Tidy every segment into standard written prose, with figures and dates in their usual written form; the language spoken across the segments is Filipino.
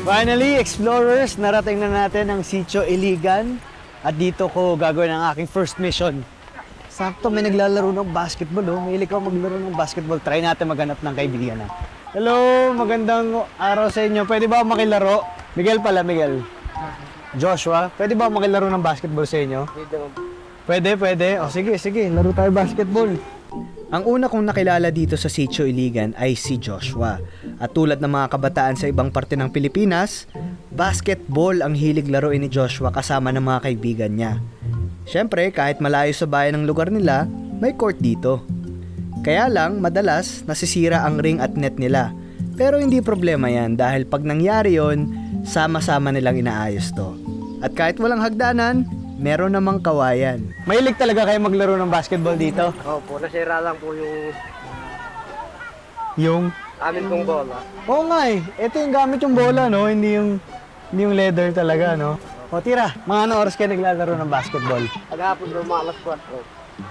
Finally, explorers, narating na natin ang Sitio Iligan at dito ko gagawin ang aking first mission. Sakto, may naglalaro ng basketball. Oh. May ikaw maglaro ng basketball. Try natin maghanap ng kaibigan. Hello, magandang araw sa inyo. Pwede ba makilaro? Miguel pala, Miguel. Joshua, pwede ba makilaro ng basketball sa inyo? Pwede, pwede. O sige, sige, laro tayo basketball. Ang una kong nakilala dito sa Sitio Iligan ay si Joshua. At tulad ng mga kabataan sa ibang parte ng Pilipinas, basketball ang hilig laruin ni Joshua kasama ng mga kaibigan niya. Siyempre, kahit malayo sa bayan ng lugar nila, may court dito. Kaya lang, madalas nasisira ang ring at net nila. Pero hindi problema yan dahil pag nangyari yon, sama-sama nilang inaayos to. At kahit walang hagdanan, meron namang kawayan. Mahilig talaga kayo maglaro ng basketball dito? Opo, nasira lang po Yung? amin kong bola. Oo nga eh. Ito yung gamit yung bola, no? Hindi yung leather talaga, no? O tira, mga anong oras kayo naglalaro ng basketball? Paghapon daw mga Alas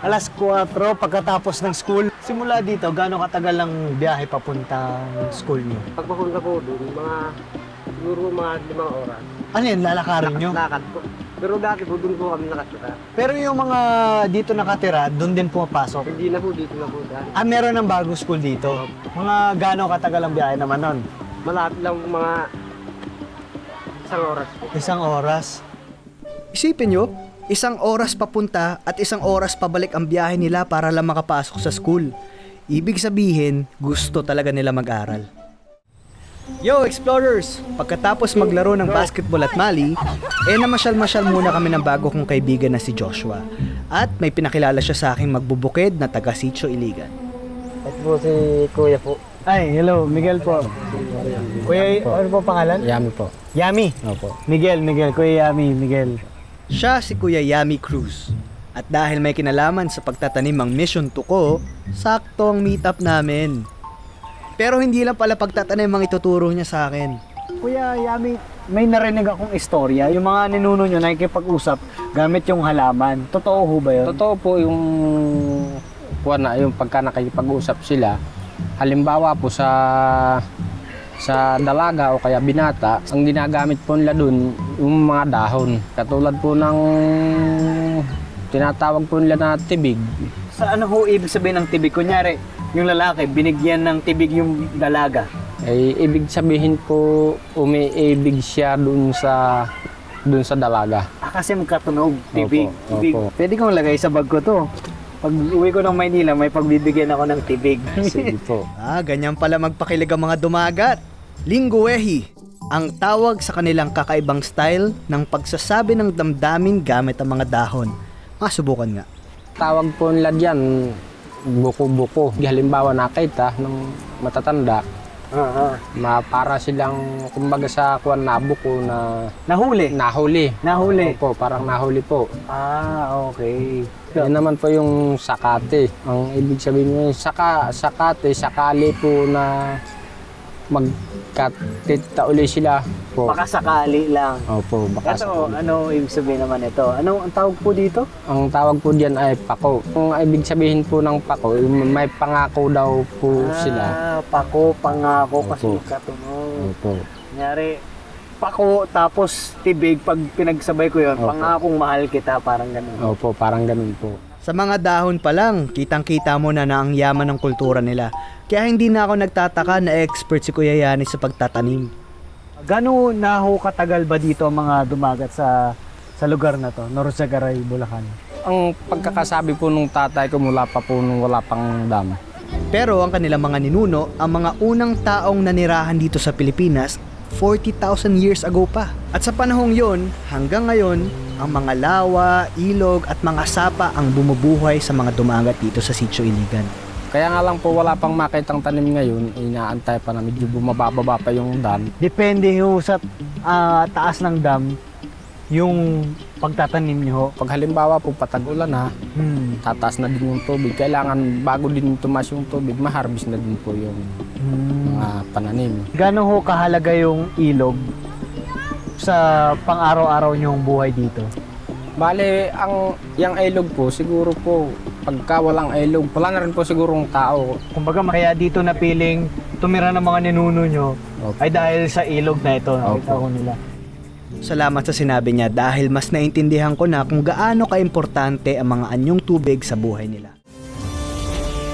alas 4. 4 pagkatapos ng school. Simula dito, gaano katagal ang biyahe papuntang school nyo? Pagpapunta po doon, siguro mga 5 oras. Ano yun, lalakarin nyo? Lakad po. Pero dati po, doon po kami nakatira. Pero yung mga dito nakatira, doon din pumapasok. Hindi na po, dito na po dahil. Meron ng bagong school dito. Mga gaano katagal ang biyahe naman nun? Malapit lang mga 1 oras po. 1 oras. Isipin nyo, 1 oras papunta at 1 oras pabalik ang biyahe nila para lang makapasok sa school. Ibig sabihin, gusto talaga nila mag-aral. Yo, explorers! Pagkatapos maglaro ng basketball at mali, namasyal-masyal muna kami ng bago kong kaibigan na si Joshua. At may pinakilala siya sa aking magbubukid na taga Sitio Iligan. Ito po si Kuya po. Ay, hello, Miguel po. Kuya, ano po pangalan? Yami po. Yami. Opo. Miguel, Kuya Yami, Miguel. Siya si Kuya Yami Cruz. At dahil may kinalaman sa pagtatanim ang Mission Tuko, sakto ang meet-up namin. Pero hindi lang pala pagtatanim ang ituturo niya sa akin. Kuya Yami, may narinig akong istorya. Yung mga ninuno nyo nakikipag-usap gamit yung halaman. Totoo ho ba yun? Totoo po yung yung pagka nakikipag-usap sila. Halimbawa po sa dalaga o kaya binata, ang ginagamit po nila dun yung mga dahon. Katulad po ng tinatawag po nila na tibig. Sa ano ho ibig sabihin ng tibig? Kunyari, yung lalaki, binigyan ng tibig yung dalaga. Ay ibig sabihin po umiibig siya dun sa dalaga. Kasi magkatunog, tibig. Opo, Tibig. opo. Pwede kong lagay sa bag ko to. Pag uwi ko ng Maynila, may pagbibigyan ako ng tibig. Sige po. Ganyan pala magpakilig ang mga dumagat. Lingguehi, ang tawag sa kanilang kakaibang style ng pagsasabi ng damdamin gamit ang mga dahon. Subukan nga. Tawag po nila diyan buko-buko. Halimbawa nakita ng matatanda, para silang kumbaga sa kuwan na buko na Nahuli. nahuli. Opo, parang nahuli po. Okay. Yan naman po yung sakate. Ang ibig sabihin mo, sakate, sakali po na magkatita uli sila po. Baka sakali lang. Opo, baka Ito, sakali. ano ibig sabihin naman ito? Ano ang tawag po dito? Ang tawag po diyan ay pako. Ang ibig sabihin po ng pako, may pangako daw po sila. Pako, pangako, kasi Opo. katunog. Opo. Kunyari, pako, tapos tibig, pag pinagsabay ko yun, Opo. pangakong mahal kita, parang ganun. Opo, parang ganun po. Sa mga dahon pa lang, kitang-kita mo na ang yaman ng kultura nila. Kaya hindi na ako nagtataka na expert si Kuya Yani sa pagtatanim. Gano'n na ho katagal ba dito ang mga dumagat sa lugar na to, Norzagaray, Bulacan? Ang pagkakasabi po nung tatay ko mula pa po nung wala pang dam. Pero ang kanilang mga ninuno, ang mga unang taong nanirahan dito sa Pilipinas, 40,000 years ago pa. At sa panahong yon, hanggang ngayon, ang mga lawa, ilog at mga sapa ang bumubuhay sa mga dumagat dito sa Sitio Iligan. Kaya nga lang po wala pang makitang tanim ngayon, inaantay pa na medyo bumababa pa yung dam. Depende ho sa taas ng dam, yung pagtatanim nyo ho. Pag halimbawa po patag-ulan na, tataas na din yung tubig. Kailangan bago din tumas yung tubig, ma-harvest na din po yung mga pananim. Gano'n ho kahalaga yung ilog sa pang-araw-araw nyong buhay dito? Bale, yung ilog po, siguro po, pagka walang ilog, wala na rin po sigurong tao. Kumbaga kaya dito napiling tumira ng mga ninuno nyo Opo. Ay dahil sa ilog na ito, nakita Opo. ko nila. Salamat sa sinabi niya dahil mas naintindihan ko na kung gaano kaimportante ang mga anyong tubig sa buhay nila.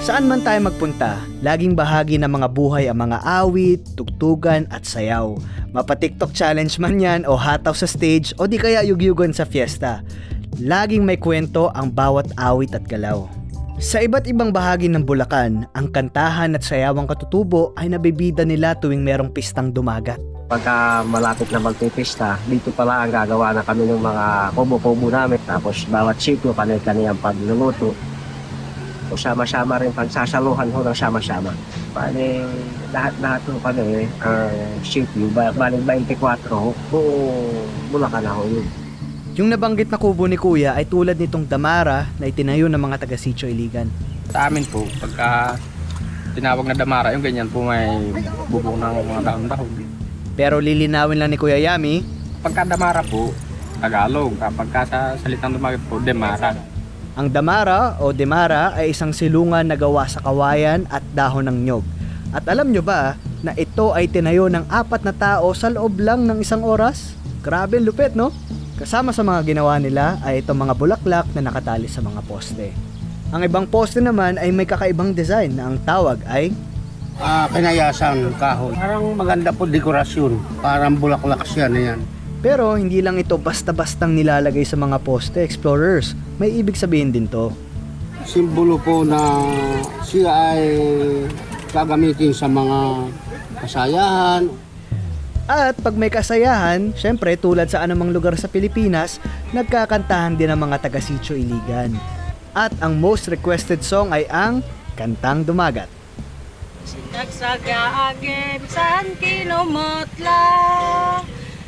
Saan man tayo magpunta, laging bahagi ng mga buhay ang mga awit, tugtugan at sayaw. Mapa-TikTok challenge man yan o hataw sa stage o di kaya yugyugan sa fiesta. Laging may kwento ang bawat awit at galaw. Sa iba't ibang bahagi ng Bulacan, ang kantahan at sayawang katutubo ay nabibida nila tuwing merong pistang dumagat. Pagka malapit na magpipista, dito pala ang gagawa na kami ng mga kubo-kubo namin. Tapos bawat sityo, kanil-kaniyang pagluluto. O sama-sama rin pagsasaluhan ho ng sama-sama. Bale, lahat-lahat ho kami, sityo, bale 24 ho, Bulacan na ho yun. Yung nabanggit na kubo ni Kuya ay tulad nitong damara na itinayo ng mga taga Sitio Iligan. Sa amin po, pagka tinawag na damara, yung ganyan po may bubong ng mga dahon-dahon. Pero lilinawin lang ni Kuya Yami, Pagka damara po, Tagalog. Kapag sa salitang dumagat po, demara. ang damara o demara ay isang silungan na gawa sa kawayan at dahon ng nyog. At alam nyo ba na ito ay tinayo ng 4 na tao sa loob lang ng 1 oras? Grabe, lupit no? Kasama sa mga ginawa nila ay itong mga bulaklak na nakatali sa mga poste. Ang ibang poste naman ay may kakaibang design na ang tawag ay Pinayasan, kahoy. Parang maganda po dekorasyon. Parang bulaklak siya na yan. pero hindi lang ito basta-bastang nilalagay sa mga poste, explorers. May ibig sabihin din to. Simbolo po na siya ay gagamitin sa mga kasayahan. At pag may kasayahan, syempre tulad sa anumang lugar sa Pilipinas, nagkakantahan din ang mga taga Sitio Iligan. At ang most requested song ay ang Kantang Dumagat. Nagsagaagim san kinomotla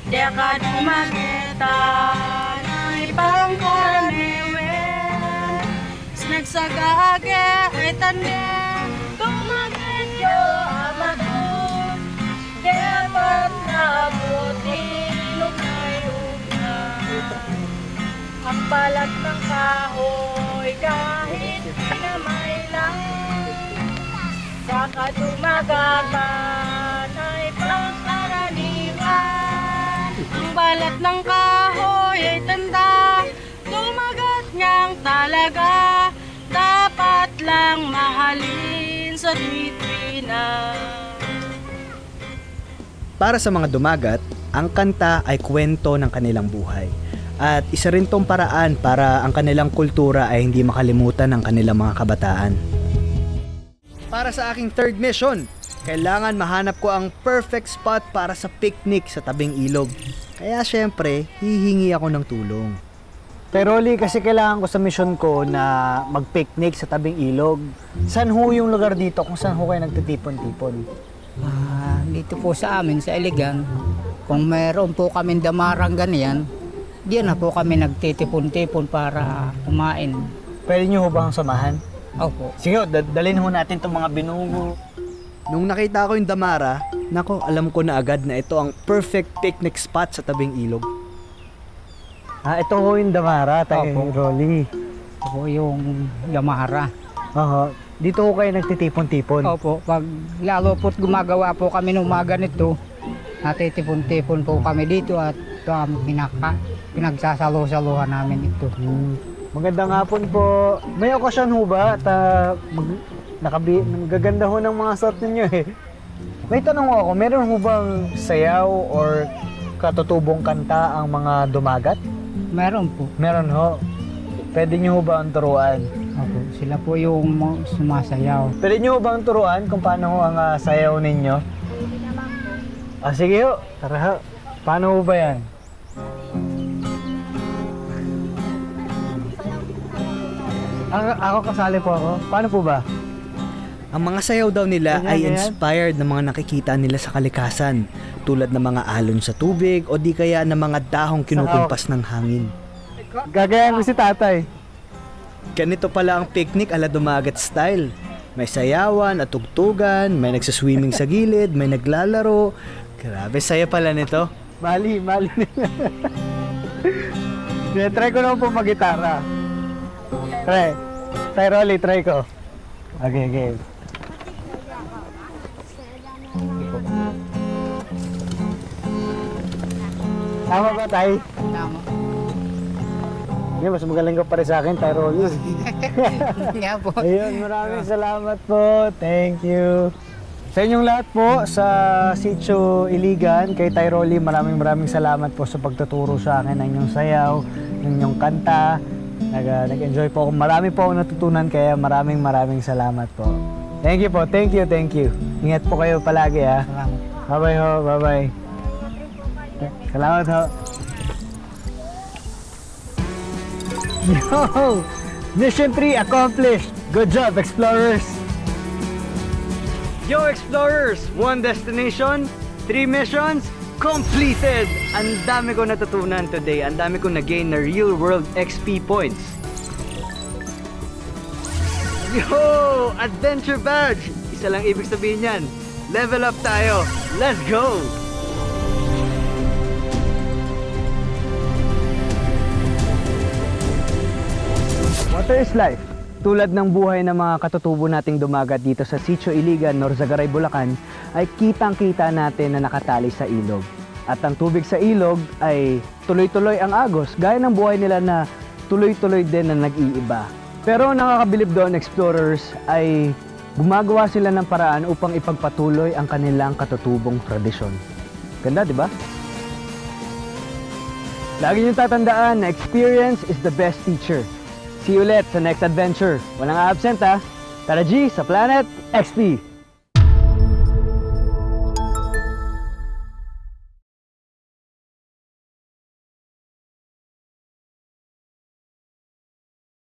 Deka dumagitan ay pangkaraniwe Nagsagaage ay tande Tumagit yo amagun Dapat nabuti lumay-umay Ang balat ng kahoy kahit pinamay lang Saka dumagagan ay pangkaraniwan Ang balat ng kahoy ay tanda Dumagat niyang talaga Dapat lang mahalin sa tuwi-tuwi. Para sa mga dumagat, ang kanta ay kwento ng kanilang buhay. At isa rin tong paraan para ang kanilang kultura ay hindi makalimutan ng kanilang mga kabataan. Para sa aking third mission, kailangan mahanap ko ang perfect spot para sa picnic sa tabing ilog. Kaya syempre, hihingi ako ng tulong. Pero Rolly, kasi kailangan ko sa mission ko na mag-picnic sa tabing ilog. Saan ho yung lugar dito kung saan ho kayo nagtitipon-tipon? Dito po sa amin, sa Iligan, kung mayroon po kaming damarang ganyan, diyan na po kami nagtitipon-tipon para kumain. Pwede nyo ho bang samahan? Opo. Sige, dalhin ho natin itong mga binugo. Nung nakita ko yung damara, nako, alam ko na agad na ito ang perfect picnic spot sa tabing ilog. Ito ho yung damara, tayo Opo. Rolly. Ito po yung Yamahara. Oo. Dito ho kayo nagtitipon-tipon. Opo, pag lalo po't gumagawa po kami ng umaga nito, natitipon-tipon po kami dito at ito ang pinagsasalo-saluhan namin ito. Magandang hapon po. May okasyon ho ba? At nagaganda ho ng mga suot ninyo eh. May tanong ho ako, meron ho bang sayaw or katutubong kanta ang mga dumagat? Meron po. Meron ho. Pwede nyo ho ba ang turuan? Opo, sila po yung sumasayaw. Pwede nyo ho ba ang turuan kung paano ho ang sayaw ninyo? Sige ho. Tara ho. Paano ho ba yan? Ako kasali po ako. Paano po ba? Ang mga sayaw daw nila Ganyan, ay ganyan. inspired ng mga nakikita nila sa kalikasan, tulad ng mga alon sa tubig o di kaya ng mga dahong kinukumpas ng hangin. Gagayan ko si tatay. Ganito pala ang picnic ala dumagat style. May sayawan at tugtugan, may nagsaswimming sa gilid, may naglalaro. Grabe, saya pala nito. Mali. Try ko naman po mag-gitara. Try, Rolly, try ko. Okay. Tama ba, Tay? Tama. Hindi, mas magaling ka pa rin sa akin, Tay Rolly. Nga po. Ayun, maraming salamat po. Thank you. Sa inyong lahat po sa Sitio Iligan, kay Tay Rolly, maraming salamat po sa pagtuturo sa akin ng inyong sayaw, ng inyong kanta. Nag-enjoy po ako. Marami po akong natutunan, kaya maraming salamat po. Thank you po. Thank you. Ingat po kayo palagi, ha. Salamat. Bye-bye ho. Bye-bye. Salamat ho. Yo! Mission 3 accomplished! Good job, explorers! Yo, explorers! 1 destination, 3 missions, completed! Ang dami ko natutunan today. Ang dami ko na-gain na real-world XP points. Yo! Adventure badge! Isa lang ibig sabihin yan. Level up tayo. Let's go! Water is life. Tulad ng buhay ng mga katutubo nating dumagat dito sa Sitio Iligan, Norzagaray, Bulacan, ay kitang-kita natin na nakatali sa ilog. At ang tubig sa ilog ay tuloy-tuloy ang agos, gaya ng buhay nila na tuloy-tuloy din na nag-iiba. Pero ang nakakabilib doon, explorers, ay gumagawa sila ng paraan upang ipagpatuloy ang kanilang katutubong tradisyon. Ganda, di ba? Lagi niyong tatandaan na experience is the best teacher. See you ulit sa next adventure. Walang absent ha. Tara G sa Planet XP!